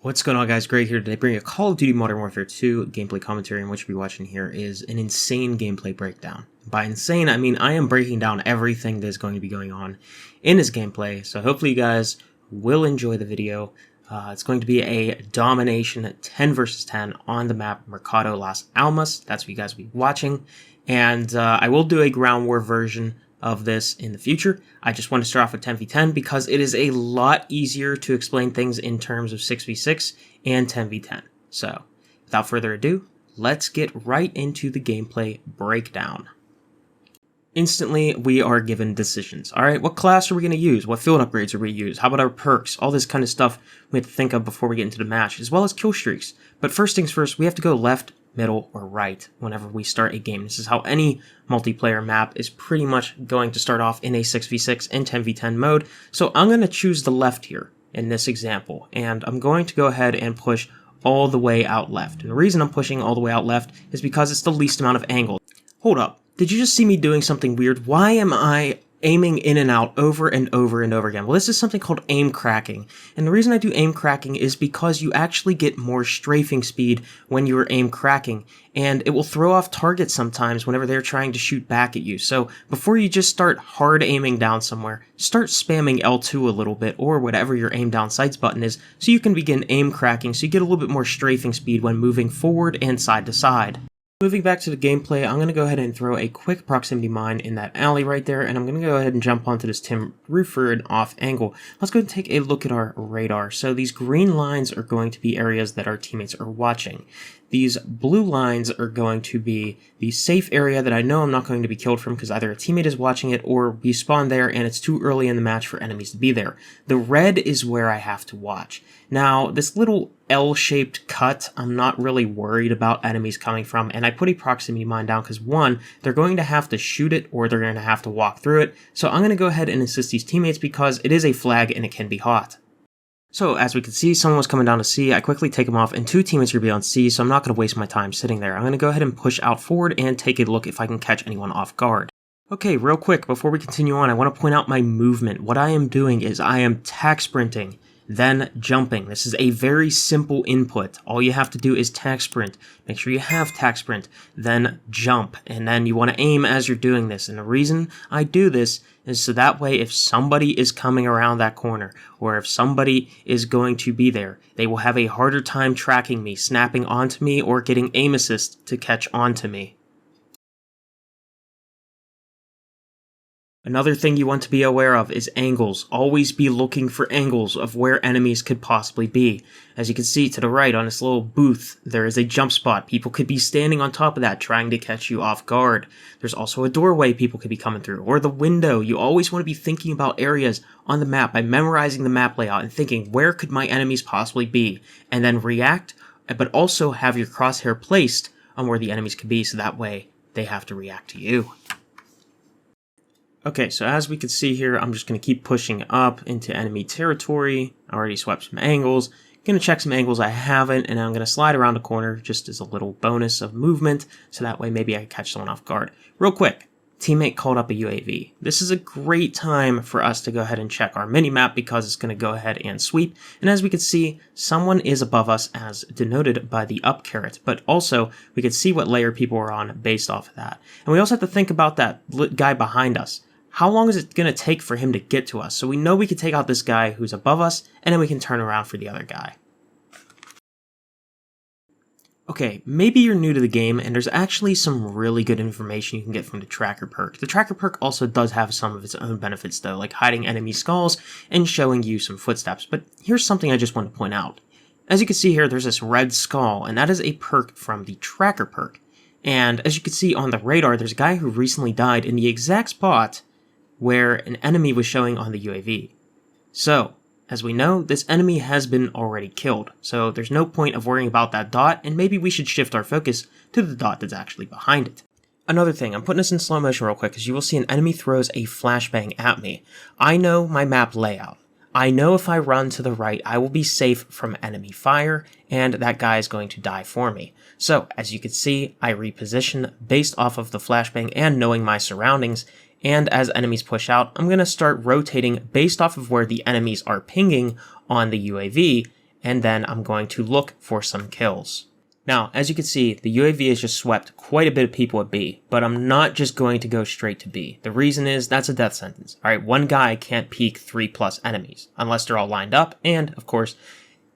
What's going on, guys? Greg here today, bringing a Call of Duty Modern Warfare 2 gameplay commentary, and what you'll be watching here is an insane gameplay breakdown. By insane, I mean I am breaking down everything that is going to be going on in this gameplay, so hopefully you guys will enjoy the video. It's going to be a domination 10 versus 10 on the map Mercado Las Almas. That's what you guys will be watching, and I will do a ground war version of this in the future. I just want to start off with 10v10 because it is a lot easier to explain things in terms of 6v6 and 10v10. So, without further ado, let's get right into the gameplay breakdown. Instantly, we are given decisions. Alright, what class are we going to use? What field upgrades are we going to use? How about our perks? All this kind of stuff we have to think of before we get into the match, as well as kill streaks. But first things first, we have to go left, middle, or right whenever we start a game. This is how any multiplayer map is pretty much going to start off in a 6v6 and 10v10 mode. So I'm going to choose the left here in this example, and I'm going to go ahead and push all the way out left. And the reason I'm pushing all the way out left is because it's the least amount of angle. Hold up, did you just see me doing something weird? Why am I aiming in and out over and over and over again? Well, this is something called aim cracking, and the reason I do aim cracking is because you actually get more strafing speed when you are aim cracking, and it will throw off targets sometimes whenever they're trying to shoot back at you. So before you just start hard aiming down somewhere, start spamming L2 a little bit, or whatever your aim down sights button is, so you can begin aim cracking, so you get a little bit more strafing speed when moving forward and side to side. Moving back to the gameplay, I'm going to go ahead and throw a quick proximity mine in that alley right there, and I'm going to go ahead and jump onto this tin roof for an off angle. Let's go and take a look at our radar. So these green lines are going to be areas that our teammates are watching. These blue lines are going to be the safe area that I know I'm not going to be killed from because either a teammate is watching it or we spawn there and it's too early in the match for enemies to be there. The red is where I have to watch. Now, this little L-shaped cut, I'm not really worried about enemies coming from, and I put a proximity mine down because, one, they're going to have to shoot it or they're going to have to walk through it, so I'm going to go ahead and assist these teammates because it is a flag and it can be hot. So, as we can see, someone was coming down to C. I quickly take him off, and two teammates are going to be on C, so I'm not going to waste my time sitting there. I'm going to go ahead and push out forward and take a look if I can catch anyone off guard. Okay, real quick, before we continue on, I want to point out my movement. What I am doing is I am tack sprinting, then jumping. This is a very simple input. All you have to do is tack sprint. Make sure you have tack sprint, then jump, and then you want to aim as you're doing this. And the reason I do this is so that way if somebody is coming around that corner, or if somebody is going to be there, they will have a harder time tracking me, snapping onto me, or getting aim assist to catch onto me. Another thing you want to be aware of is angles. Always be looking for angles of where enemies could possibly be. As you can see to the right on this little booth, there is a jump spot. People could be standing on top of that trying to catch you off guard. There's also a doorway people could be coming through, or the window. You always want to be thinking about areas on the map by memorizing the map layout and thinking, where could my enemies possibly be? And then react, but also have your crosshair placed on where the enemies could be, so that way they have to react to you. Okay, so as we can see here, I'm just going to keep pushing up into enemy territory. I already swept some angles. Going to check some angles I haven't, and I'm going to slide around a corner just as a little bonus of movement, so that way maybe I can catch someone off guard. Real quick, teammate called up a UAV. This is a great time for us to go ahead and check our minimap because it's going to go ahead and sweep. And as we can see, someone is above us as denoted by the up caret, but also we can see what layer people are on based off of that. And we also have to think about that guy behind us. How long is it going to take for him to get to us? So we know we can take out this guy who's above us, and then we can turn around for the other guy. Okay, maybe you're new to the game, and there's actually some really good information you can get from the tracker perk. The tracker perk also does have some of its own benefits though, like hiding enemy skulls and showing you some footsteps, but here's something I just want to point out. As you can see here, there's this red skull, and that is a perk from the tracker perk. And as you can see on the radar, there's a guy who recently died in the exact spot where an enemy was showing on the UAV. So, as we know, this enemy has been already killed, so there's no point of worrying about that dot, and maybe we should shift our focus to the dot that's actually behind it. Another thing, I'm putting this in slow motion real quick, because you will see an enemy throws a flashbang at me. I know my map layout. I know if I run to the right, I will be safe from enemy fire, and that guy is going to die for me. So, as you can see, I reposition based off of the flashbang and knowing my surroundings, and as enemies push out, I'm going to start rotating based off of where the enemies are pinging on the UAV, and then I'm going to look for some kills. Now, as you can see, the UAV has just swept quite a bit of people at B, but I'm not just going to go straight to B. The reason is that's a death sentence. Alright, one guy can't peek 3+ enemies, unless they're all lined up, and, of course,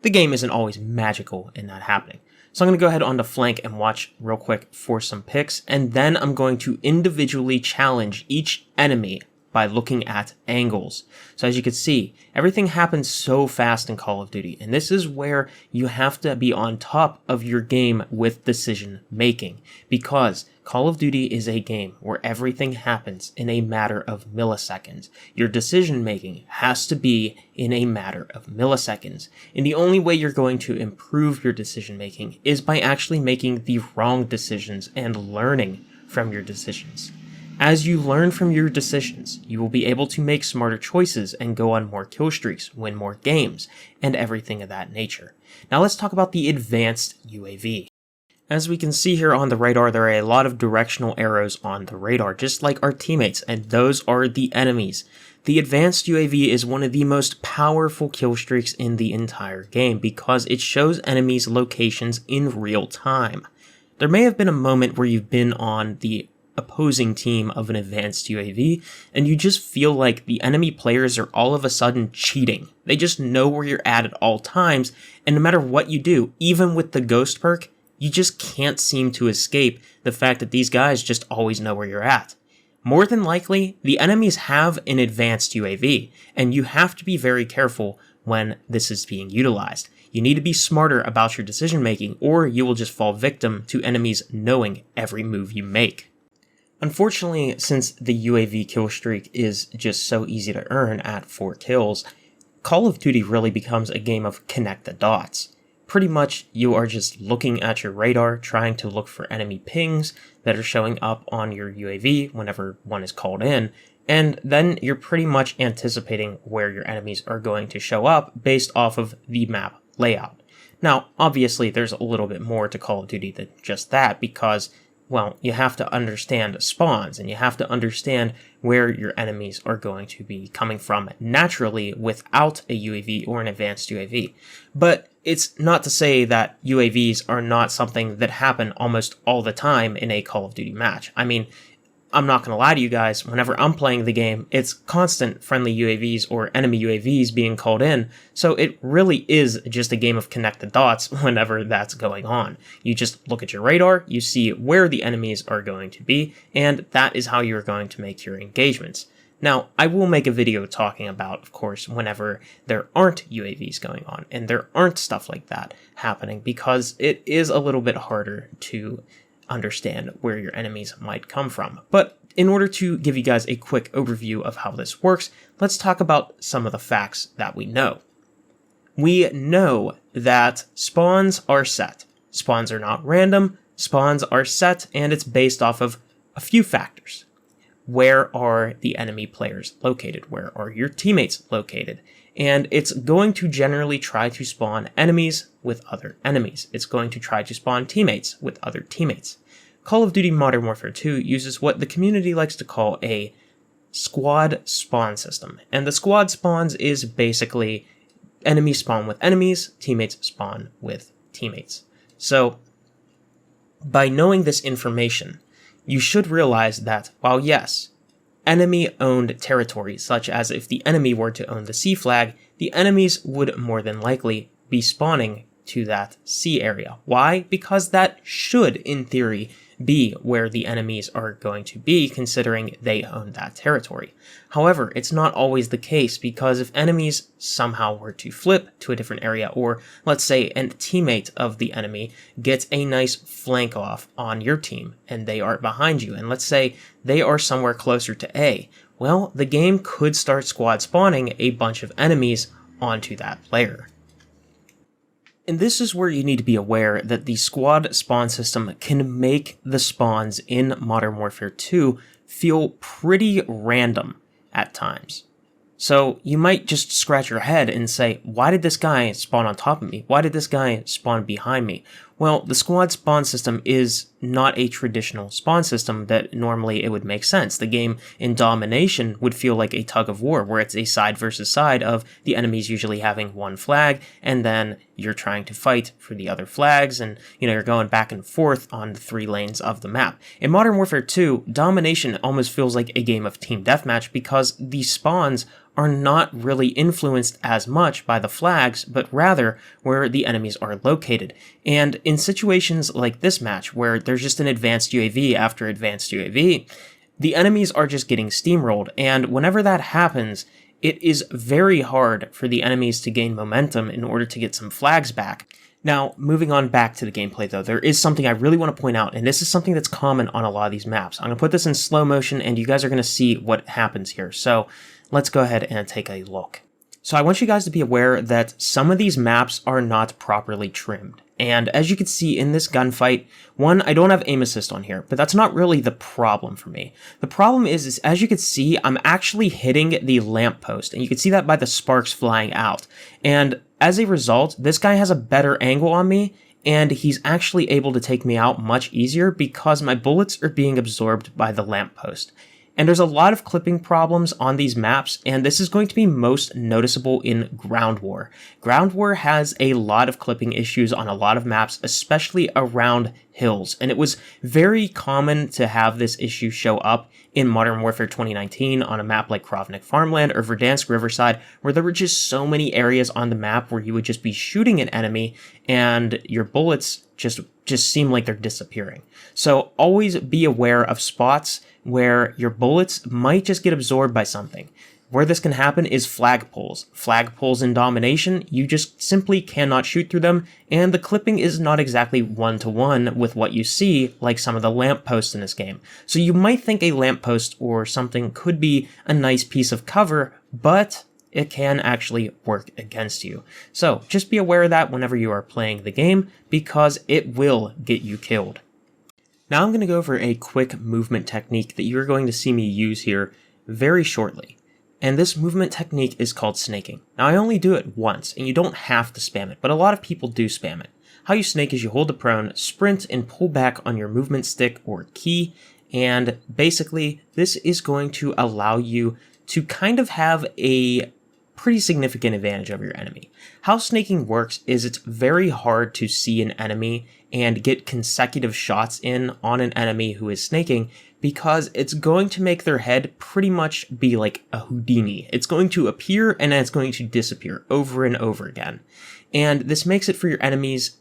the game isn't always magical in that happening. So I'm going to go ahead on the flank and watch real quick for some picks, and then I'm going to individually challenge each enemy by looking at angles. So as you can see, everything happens so fast in Call of Duty, and this is where you have to be on top of your game with decision making, because Call of Duty is a game where everything happens in a matter of milliseconds. Your decision making has to be in a matter of milliseconds, and the only way you're going to improve your decision making is by actually making the wrong decisions and learning from your decisions. As you learn from your decisions, you will be able to make smarter choices and go on more kill streaks, win more games, and everything of that nature. Now let's talk about the advanced UAV. As we can see here on the radar, there are a lot of directional arrows on the radar, just like our teammates, and those are the enemies. The advanced UAV is one of the most powerful kill streaks in the entire game because it shows enemies' locations in real time. There may have been a moment where you've been on the opposing team of an advanced UAV, and you just feel like the enemy players are all of a sudden cheating. They just know where you're at all times, and no matter what you do, even with the ghost perk, you just can't seem to escape the fact that these guys just always know where you're at. More than likely, the enemies have an advanced UAV, and you have to be very careful when this is being utilized. You need to be smarter about your decision making, or you will just fall victim to enemies knowing every move you make. Unfortunately, since the UAV kill streak is just so easy to earn at 4 kills, Call of Duty really becomes a game of connect the dots. Pretty much, you are just looking at your radar, trying to look for enemy pings that are showing up on your UAV whenever one is called in, and then you're pretty much anticipating where your enemies are going to show up based off of the map layout. Now, obviously, there's a little bit more to Call of Duty than just that because, well, you have to understand spawns, and you have to understand where your enemies are going to be coming from naturally without a UAV or an advanced UAV. But it's not to say that UAVs are not something that happen almost all the time in a Call of Duty match. I mean, I'm not going to lie to you guys, whenever I'm playing the game, it's constant friendly UAVs or enemy UAVs being called in, so it really is just a game of connect the dots whenever that's going on. You just look at your radar, you see where the enemies are going to be, and that is how you're going to make your engagements. Now, I will make a video talking about, of course, whenever there aren't UAVs going on, and there aren't stuff like that happening, because it is a little bit harder to understand where your enemies might come from. But in order to give you guys a quick overview of how this works, let's talk about some of the facts that we know. We know that spawns are set. Spawns are not random, spawns are set, and it's based off of a few factors. Where are the enemy players located? Where are your teammates located? And it's going to generally try to spawn enemies with other enemies. It's going to try to spawn teammates with other teammates. Call of Duty Modern Warfare 2 uses what the community likes to call a squad spawn system. And the squad spawns is basically enemies spawn with enemies, teammates spawn with teammates. So, by knowing this information, you should realize that, while yes, enemy-owned territory, such as if the enemy were to own the C flag, the enemies would more than likely be spawning to that C area. Why? Because that should, in theory, be where the enemies are going to be, considering they own that territory. However, it's not always the case, because if enemies somehow were to flip to a different area, or let's say a teammate of the enemy gets a nice flank off on your team, and they are behind you, and let's say they are somewhere closer to A, well, the game could start squad spawning a bunch of enemies onto that player. And this is where you need to be aware that the squad spawn system can make the spawns in Modern Warfare 2 feel pretty random at times. So you might just scratch your head and say, why did this guy spawn on top of me? Why did this guy spawn behind me? Well, the squad spawn system is not a traditional spawn system that normally it would make sense. The game in Domination would feel like a tug of war, where it's a side versus side of the enemies usually having one flag, and then you're trying to fight for the other flags, and you're going back and forth on the 3 lanes of the map. In Modern Warfare 2, domination almost feels like a game of team deathmatch because the spawns are not really influenced as much by the flags, but rather where the enemies are located. And in situations like this match, where there's just an advanced UAV after advanced UAV, the enemies are just getting steamrolled, and whenever that happens, it is very hard for the enemies to gain momentum in order to get some flags back. Now, moving on back to the gameplay though, there is something I really want to point out, and this is something that's common on a lot of these maps. I'm going to put this in slow motion, and you guys are going to see what happens here. So let's go ahead and take a look. So I want you guys to be aware that some of these maps are not properly trimmed. And as you can see in this gunfight, one, I don't have aim assist on here, but that's not really the problem for me. The problem is as you can see, I'm actually hitting the lamppost, and you can see that by the sparks flying out. And as a result, this guy has a better angle on me, and he's actually able to take me out much easier because my bullets are being absorbed by the lamppost. And there's a lot of clipping problems on these maps, and this is going to be most noticeable in Ground War. Ground War has a lot of clipping issues on a lot of maps, especially around hills, and it was very common to have this issue show up in Modern Warfare 2019 on a map like Krovnik Farmland or Verdansk Riverside, where there were just so many areas on the map where you would just be shooting an enemy and your bullets just seem like they're disappearing. So always be aware of spots where your bullets might just get absorbed by something. Where this can happen is flagpoles. Flagpoles in domination, you just simply cannot shoot through them, and the clipping is not exactly one-to-one with what you see, like some of the lampposts in this game. So you might think a lamppost or something could be a nice piece of cover, but it can actually work against you. So just be aware of that whenever you are playing the game, because it will get you killed. Now I'm going to go over a quick movement technique that you're going to see me use here very shortly. And this movement technique is called snaking. Now I only do it once, and you don't have to spam it, but a lot of people do spam it. How you snake is you hold the prone, sprint, and pull back on your movement stick or key, and basically this is going to allow you to kind of have a pretty significant advantage over your enemy. How snaking works is it's very hard to see an enemy and get consecutive shots in on an enemy who is snaking, because it's going to make their head pretty much be like a Houdini. It's going to appear and then it's going to disappear over and over again. And this makes it for your enemies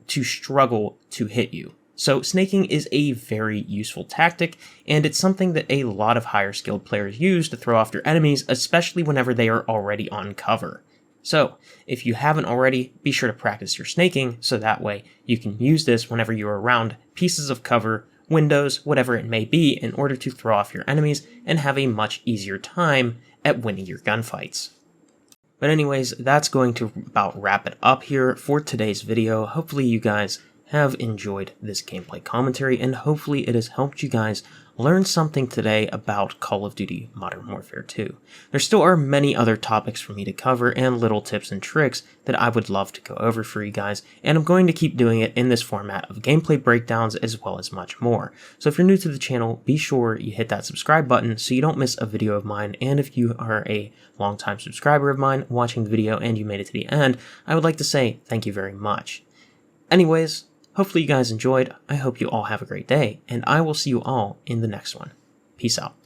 to struggle to hit you. So snaking is a very useful tactic, and it's something that a lot of higher skilled players use to throw off your enemies, especially whenever they are already on cover. So if you haven't already, be sure to practice your snaking so that way you can use this whenever you're around pieces of cover, windows, whatever it may be, in order to throw off your enemies and have a much easier time at winning your gunfights. But anyways, that's going to about wrap it up here for today's video. Hopefully you guys have enjoyed this gameplay commentary, and hopefully it has helped you guys learn something today about Call of Duty Modern Warfare 2. There still are many other topics for me to cover and little tips and tricks that I would love to go over for you guys, and I'm going to keep doing it in this format of gameplay breakdowns as well as much more. So if you're new to the channel, be sure you hit that subscribe button so you don't miss a video of mine, and if you are a longtime subscriber of mine watching the video and you made it to the end, I would like to say thank you very much. Anyways, hopefully you guys enjoyed. I hope you all have a great day, and I will see you all in the next one. Peace out.